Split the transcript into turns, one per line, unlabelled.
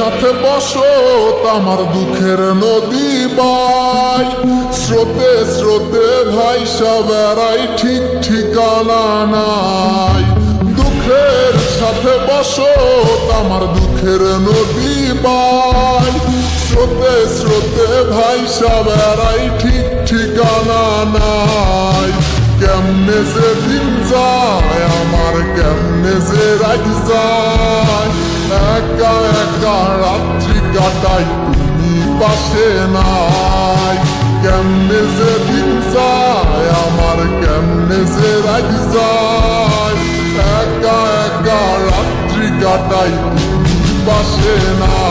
সাথে বসো আমার দুঃখের নদী বাই, স্রোতে স্রোতে ভাইসা বেড়াই ঠিক ঠিকানা নাই। দুঃখের সাথে বসো আমার দুঃখের নদী বাই, স্রোতে স্রোতে ভাইসা বেড়াই ঠিক ঠিকানা নাই। কেমনে যে দিন যায় আমার, কেমনে যে রাত যায়, একা একা রাত্রি কাটাই তুমি পাশে নাই। কেমনে যে দিন যায় আমার, কেমনে যে রাত যায়, একা একা রাত্রি কাটাই তুমি পাশে নাই।